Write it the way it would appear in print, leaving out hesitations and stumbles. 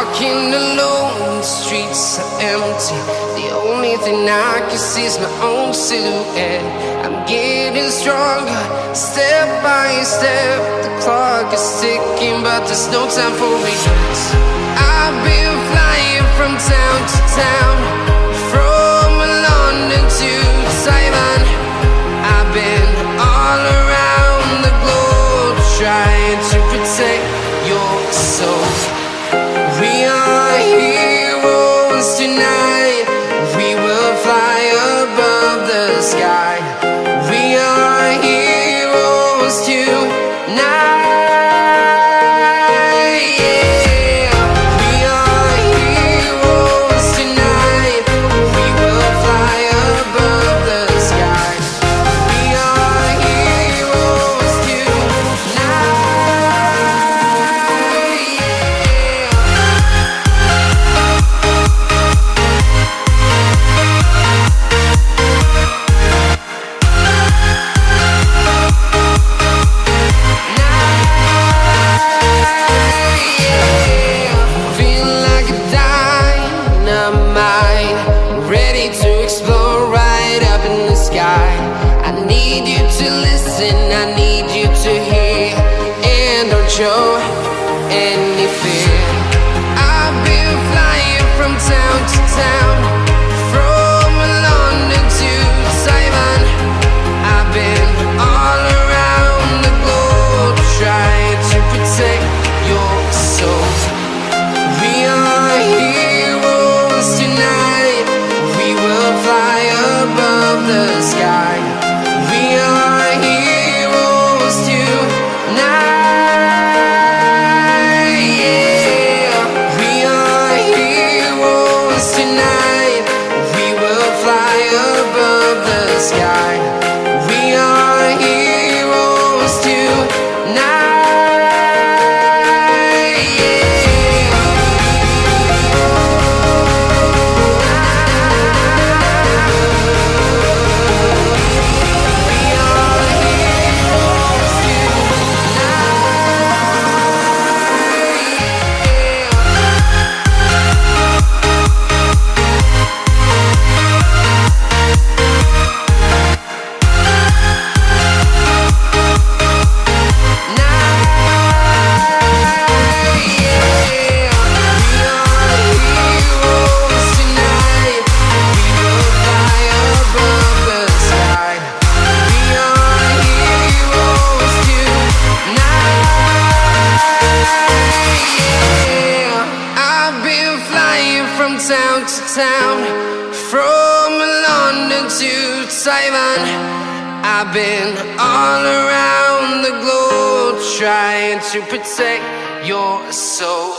walking alone, the streets are empty. The only thing I can see is my own silhouette. I'm getting stronger, step by step. The clock is ticking, but there's no time for regrets. I've been flying from town to town, from London to Taiwan. I've been all around the globe, trying to protect your soul. We are heroes tonight. We will fly above the sky. We are heroes tonight. Show any fear. I've been flying from town to town, from London to Taiwan. I've been all around the globe, trying to protect your soul. We are heroes tonight. We will fly above the sky. We are heroes tonight. Sky. We are heroes tonight. Town to town, from London to Taiwan. I've been all around the globe, trying to protect your soul.